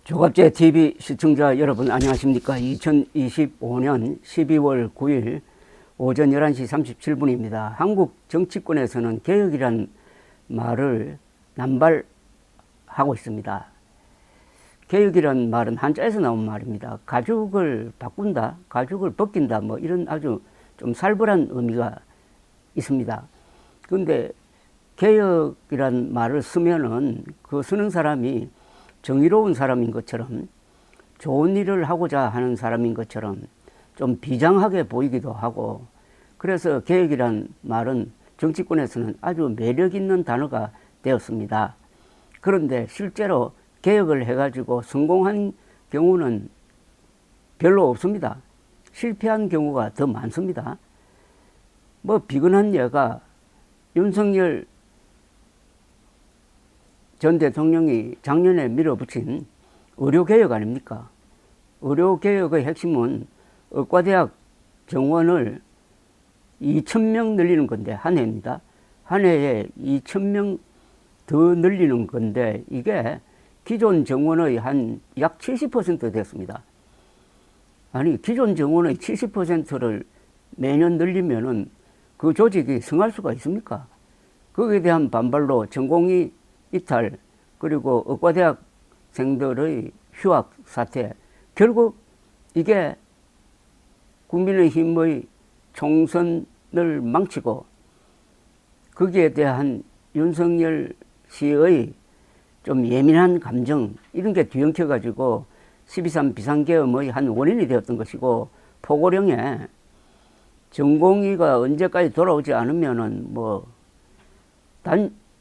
조갑제 TV 시청자 여러분 안녕하십니까. 2025년 12월 9일 오전 11시 37분입니다. 한국 정치권에서는 개혁이란 말을 남발하고 있습니다. 개혁이란 말은 한자에서 나온 말입니다. 가죽을 바꾼다, 가죽을 벗긴다, 뭐 이런 아주 좀 살벌한 의미가 있습니다. 그런데 개혁이란 말을 쓰면은 그 쓰는 사람이 정의로운 사람인 것처럼, 좋은 일을 하고자 하는 사람인 것처럼 좀 비장하게 보이기도 하고, 그래서 개혁이란 말은 정치권에서는 아주 매력 있는 단어가 되었습니다. 그런데 실제로 개혁을 해가지고 성공한 경우는 별로 없습니다. 실패한 경우가 더 많습니다. 뭐 비근한 예가 윤석열 전 대통령이 작년에 밀어붙인 의료개혁 아닙니까? 의료개혁의 핵심은 의과대학 정원을 2,000명 늘리는 건데, 한 해입니다. 한 해에 2,000명 더 늘리는 건데, 이게 기존 정원의 한 약 70% 됐습니다. 아니, 기존 정원의 70%를 매년 늘리면은 그 조직이 성할 수가 있습니까? 거기에 대한 반발로 전공의 이탈, 그리고 의과대학생들의 휴학 사태, 결국 이게 국민의힘의 총선을 망치고 거기에 대한 윤석열 씨의 좀 예민한 감정, 이런 게 뒤엉켜가지고 12.3 비상계엄의 한 원인이 되었던 것이고, 포고령에 전공의가 언제까지 돌아오지 않으면은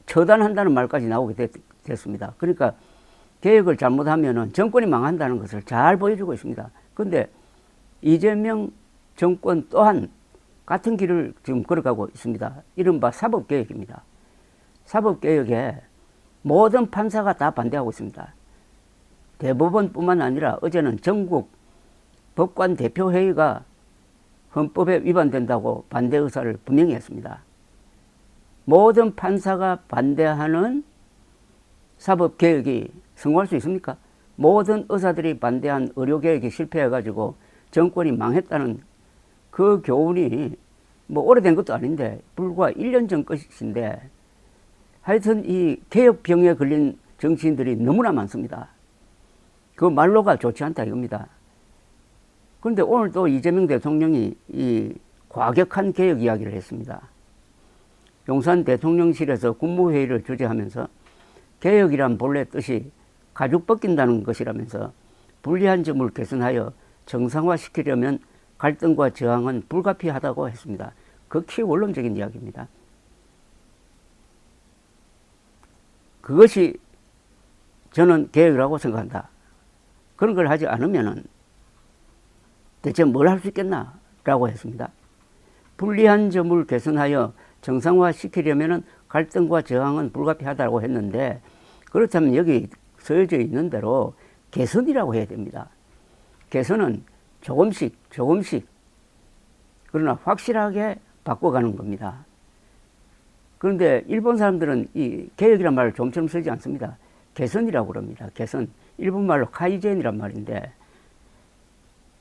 처단한다는 말까지 나오게 됐습니다. 그러니까 개혁을 잘못하면은 정권이 망한다는 것을 잘 보여주고 있습니다. 그런데 이재명 정권 또한 같은 길을 지금 걸어가고 있습니다. 이른바 사법개혁입니다. 사법개혁에 모든 판사가 다 반대하고 있습니다. 대법원뿐만 아니라 어제는 전국 법관 대표회의가 헌법에 위반된다고 반대 의사를 분명히 했습니다. 모든 판사가 반대하는 사법개혁이 성공할 수 있습니까? 모든 의사들이 반대한 의료개혁이 실패해가지고 정권이 망했다는 그 교훈이 오래된 것도 아닌데, 불과 1년 전 것인데, 하여튼 이 개혁병에 걸린 정치인들이 너무나 많습니다. 그 말로가 좋지 않다 이겁니다. 그런데 오늘 또 이재명 대통령이 이 과격한 개혁 이야기를 했습니다. 용산 대통령실에서 국무회의를 주재하면서 개혁이란 본래 뜻이 가죽 벗긴다는 것이라면서 불리한 점을 개선하여 정상화시키려면 갈등과 저항은 불가피하다고 했습니다. 극히 원론적인 이야기입니다. 그것이 저는 개혁이라고 생각한다. 그런 걸 하지 않으면은 대체 뭘 할 수 있겠나? 라고 했습니다. 불리한 점을 개선하여 정상화시키려면 갈등과 저항은 불가피하다고 했는데, 그렇다면 여기 써져 있는 대로 개선이라고 해야 됩니다. 개선은 조금씩 그러나 확실하게 바꿔가는 겁니다. 그런데 일본 사람들은 이 개혁이란 말을 좀처럼 쓰지 않습니다. 개선이라고 그럽니다. 개선. 일본 말로 카이젠이란 말인데,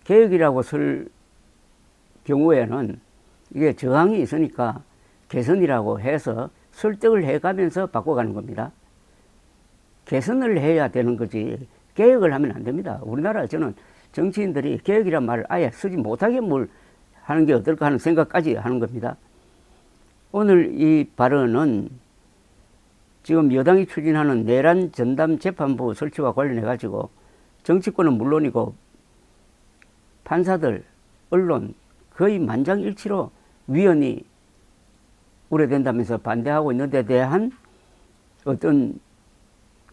개혁이라고 쓸 경우에는 이게 저항이 있으니까 개선이라고 해서 설득을 해가면서 바꿔가는 겁니다. 개선을 해야 되는 거지 개혁을 하면 안 됩니다. 우리나라 저는 정치인들이 개혁이란 말을 아예 쓰지 못하게 뭘 하는 게 어떨까 하는 생각까지 하는 겁니다. 오늘 이 발언은 지금 여당이 추진하는 내란 전담 재판부 설치와 관련해 가지고 정치권은 물론이고 판사들, 언론 거의 만장일치로 위헌이 우려된다면서 반대하고 있는 데 대한 어떤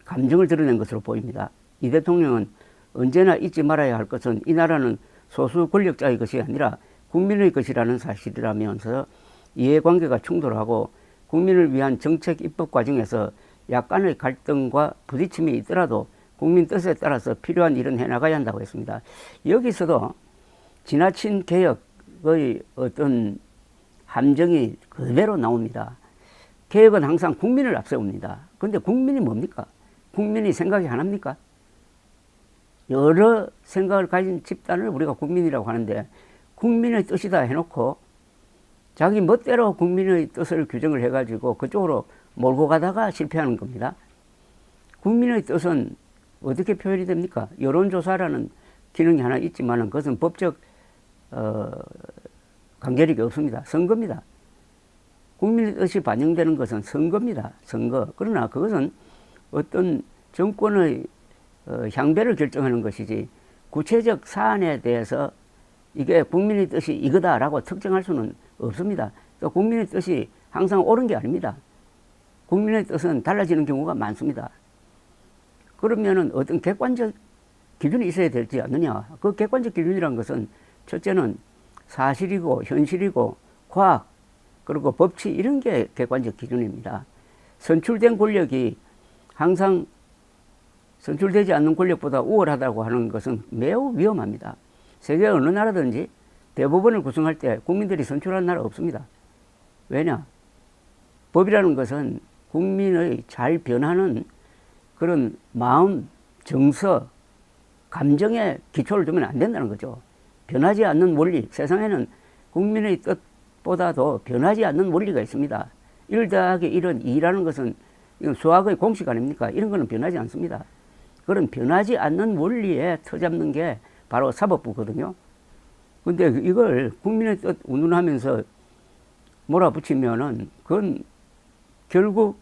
감정을 드러낸 것으로 보입니다. 이 대통령은 언제나 잊지 말아야 할 것은 이 나라는 소수 권력자의 것이 아니라 국민의 것이라는 사실이라면서 이해관계가 충돌하고 국민을 위한 정책 입법 과정에서 약간의 갈등과 부딪힘이 있더라도 국민 뜻에 따라서 필요한 일은 해나가야 한다고 했습니다. 여기서도 지나친 개혁의 어떤 함정이 그대로 나옵니다. 개혁은 항상 국민을 앞세웁니다. 그런데 국민이 뭡니까? 국민이 생각이 하나입니까? 여러 생각을 가진 집단을 우리가 국민이라고 하는데, 국민의 뜻이다 해놓고 자기 멋대로 국민의 뜻을 규정을 해가지고 그쪽으로 몰고 가다가 실패하는 겁니다. 국민의 뜻은 어떻게 표현이 됩니까? 여론조사라는 기능이 하나 있지만 그것은 법적 간결이 없습니다. 선거입니다. 국민의 뜻이 반영되는 것은 선거입니다. 선거. 그러나 그것은 어떤 정권의 향배를 결정하는 것이지 구체적 사안에 대해서 이게 국민의 뜻이 이거다라고 특정할 수는 없습니다. 또 국민의 뜻이 항상 옳은 게 아닙니다. 국민의 뜻은 달라지는 경우가 많습니다. 그러면은 어떤 객관적 기준이 있어야 되지 않느냐. 그 객관적 기준이란 것은 첫째는 사실이고 현실이고 과학 그리고 법치 이런 게 객관적 기준입니다. 선출된 권력이 항상 선출되지 않는 권력보다 우월하다고 하는 것은 매우 위험합니다. 세계 어느 나라든지 대법원을 구성할 때 국민들이 선출한 나라 없습니다. 왜냐? 법이라는 것은 국민의 잘 변하는 그런 마음, 정서, 감정에 기초를 두면 안 된다는 거죠. 변하지 않는 원리, 세상에는 국민의 뜻보다도 변하지 않는 원리가 있습니다. 1 더하기 1은 2라는 것은 이건 수학의 공식 아닙니까? 이런 거는 변하지 않습니다. 그런 변하지 않는 원리에 터잡는 게 바로 사법부거든요. 근데 이걸 국민의 뜻 운운하면서 몰아붙이면은 그건 결국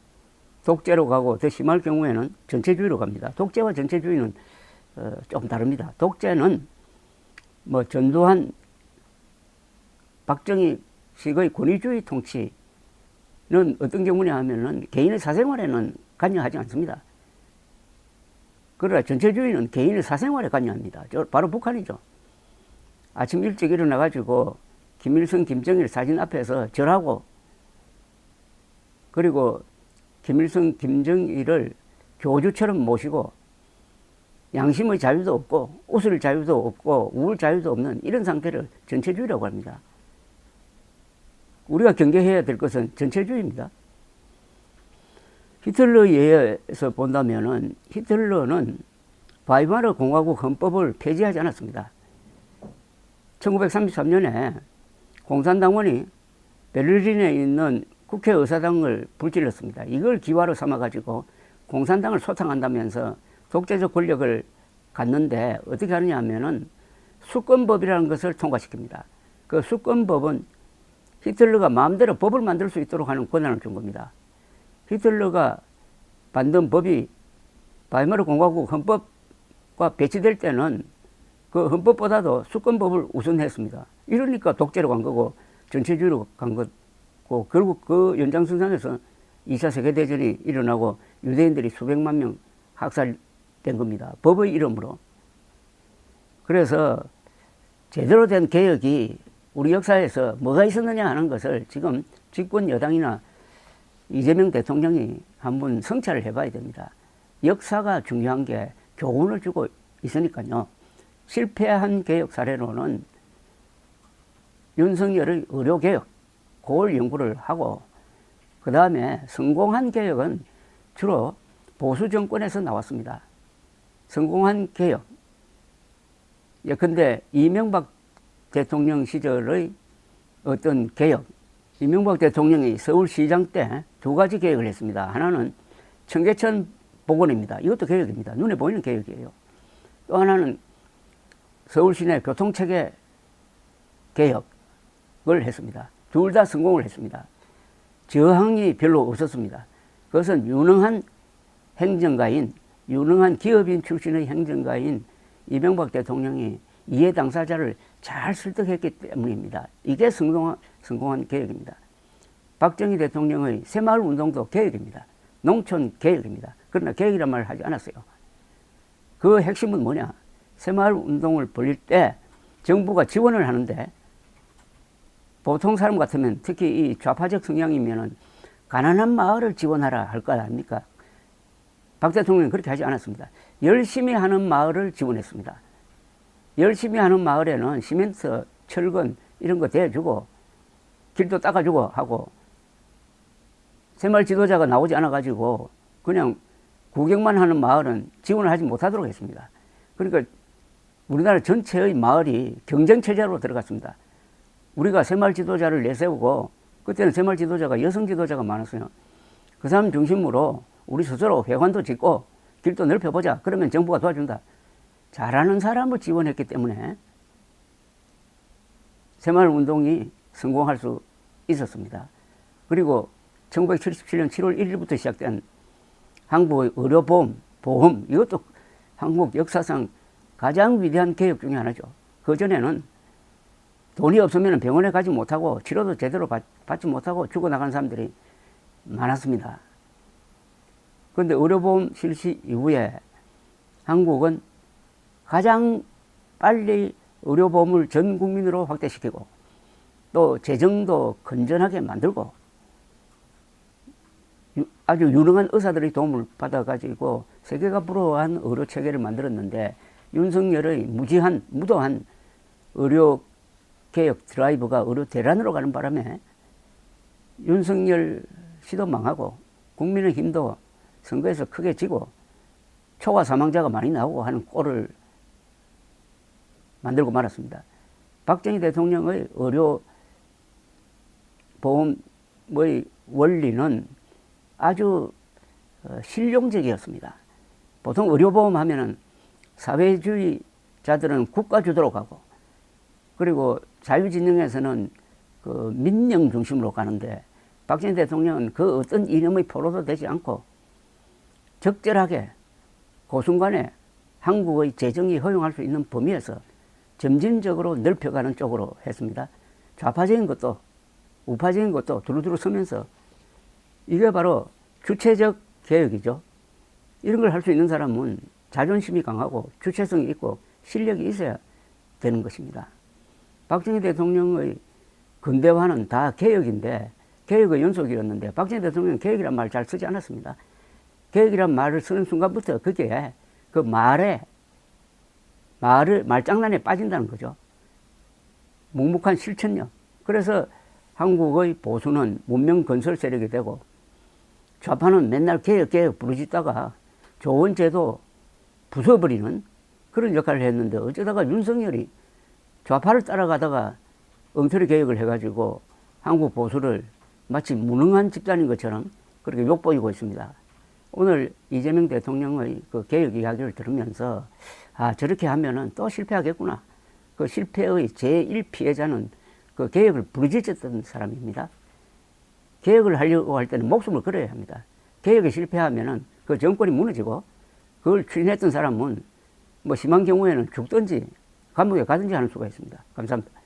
독재로 가고 더 심할 경우에는 전체주의로 갑니다. 독재와 전체주의는 조금 다릅니다. 독재는 뭐 전두환, 박정희식의 권위주의 통치는 어떤 경우냐 하면은 개인의 사생활에는 관여하지 않습니다. 그러나 전체주의는 개인의 사생활에 관여합니다. 바로 북한이죠. 아침 일찍 일어나가지고 김일성, 김정일 사진 앞에서 절하고 그리고 김일성, 김정일을 교주처럼 모시고 양심의 자유도 없고 웃을 자유도 없고 울 자유도 없는 이런 상태를 전체주의라고 합니다. 우리가 경계해야 될 것은 전체주의입니다. 히틀러에 의해서 본다면은 히틀러는 바이마르 공화국 헌법을 폐지하지 않았습니다. 1933년에 공산당원이 베를린에 있는 국회의사당을 불질렀습니다. 이걸 기화로 삼아가지고 공산당을 소탕한다면서 독재적 권력을 갖는데 어떻게 하느냐 하면은 수권법이라는 것을 통과시킵니다. 그 수권법은 히틀러가 마음대로 법을 만들 수 있도록 하는 권한을 준 겁니다. 히틀러가 만든 법이 바이마르 공화국 헌법과 배치될 때는 그 헌법보다도 수권법을 우선했습니다. 이러니까 독재로 간 거고 전체주의로 간 거고 결국 그 연장선상에서 2차 세계대전이 일어나고 유대인들이 수백만 명 학살된 겁니다. 법의 이름으로. 그래서 제대로 된 개혁이 우리 역사에서 뭐가 있었느냐 하는 것을 지금 집권 여당이나 이재명 대통령이 한번 성찰을 해봐야 됩니다. 역사가 중요한 게 교훈을 주고 있으니까요. 실패한 개혁 사례로는 윤석열의 의료개혁, 그걸 연구를 하고 그 다음에 성공한 개혁은 주로 보수 정권에서 나왔습니다. 성공한 개혁. 예컨대 이명박 대통령 시절의 어떤 개혁. 이명박 대통령이 서울시장 때 2가지 개혁을 했습니다. 하나는 청계천 복원입니다. 이것도 개혁입니다. 눈에 보이는 개혁이에요. 또 하나는 서울 시내 교통체계 개혁을 했습니다. 둘 다 성공을 했습니다. 저항이 별로 없었습니다. 그것은 유능한 행정가인, 유능한 기업인 출신의 행정가인 이명박 대통령이 이해 당사자를 잘 설득했기 때문입니다. 이게 성공한 개혁입니다. 박정희 대통령의 새마을 운동도 개혁입니다. 농촌 개혁입니다. 그러나 개혁이란 말을 하지 않았어요. 그 핵심은 뭐냐? 새마을 운동을 벌일 때 정부가 지원을 하는데 보통 사람 같으면 특히 이 좌파적 성향이면은 가난한 마을을 지원하라 할 거 아닙니까? 박 대통령은 그렇게 하지 않았습니다. 열심히 하는 마을을 지원했습니다. 열심히 하는 마을에는 시멘트, 철근 이런 거 대주고 길도 닦아주고 하고 새마을 지도자가 나오지 않아가지고 그냥 구경만 하는 마을은 지원을 하지 못하도록 했습니다. 그러니까 우리나라 전체의 마을이 경쟁체제로 들어갔습니다. 우리가 새마을 지도자를 내세우고 그때는 새마을 지도자가 여성 지도자가 많았어요. 그 사람 중심으로 우리 스스로 회관도 짓고 길도 넓혀보자. 그러면 정부가 도와준다. 잘하는 사람을 지원했기 때문에 새마을 운동이 성공할 수 있었습니다. 그리고 1977년 7월 1일부터 시작된 한국의 의료보험, 보험, 이것도 한국 역사상 가장 위대한 개혁 중에 하나죠. 그전에는 돈이 없으면 병원에 가지 못하고 치료도 제대로 받지 못하고 죽어나가는 사람들이 많았습니다. 그런데 의료보험 실시 이후에 한국은 가장 빨리 의료보험을 전 국민으로 확대시키고 또 재정도 건전하게 만들고 아주 유능한 의사들의 도움을 받아가지고 세계가 부러워한 의료체계를 만들었는데 윤석열의 무도한 의료개혁 드라이브가 의료 대란으로 가는 바람에 윤석열 시도 망하고 국민의힘도 선거에서 크게 지고 초과 사망자가 많이 나오고 하는 꼴을 만들고 말았습니다. 박정희 대통령의 의료보험의 원리는 아주 실용적이었습니다. 보통 의료보험 하면은 사회주의자들은 국가 주도로 가고 그리고 자유진영에서는 그 민영 중심으로 가는데 박정희 대통령은 그 어떤 이념의 포로도 되지 않고 적절하게 그 순간에 한국의 재정이 허용할 수 있는 범위에서 점진적으로 넓혀가는 쪽으로 했습니다. 좌파적인 것도 우파적인 것도 두루두루 서면서 이게 바로 주체적 개혁이죠. 이런 걸 할 수 있는 사람은 자존심이 강하고 주체성이 있고 실력이 있어야 되는 것입니다. 박정희 대통령의 근대화는 다 개혁인데 개혁의 연속이었는데 박정희 대통령은 개혁이란 말을 잘 쓰지 않았습니다. 개혁이란 말을 쓰는 순간부터 그게 그 말장난에 빠진다는 거죠. 묵묵한 실천력. 그래서 한국의 보수는 문명 건설 세력이 되고 좌파는 맨날 개혁 부르짖다가 좋은 제도 부숴버리는 그런 역할을 했는데 어쩌다가 윤석열이 좌파를 따라가다가 엉터리 개혁을 해가지고 한국 보수를 마치 무능한 집단인 것처럼 그렇게 욕보이고 있습니다. 오늘 이재명 대통령의 그 개혁 이야기를 들으면서 저렇게 하면은 또 실패하겠구나. 그 실패의 제1피해자는 그 개혁을 부르짖었던 사람입니다. 개혁을 하려고 할 때는 목숨을 걸어야 합니다. 개혁에 실패하면은 그 정권이 무너지고 그걸 추진했던 사람은 뭐 심한 경우에는 죽든지 감옥에 가든지 하는 수가 있습니다. 감사합니다.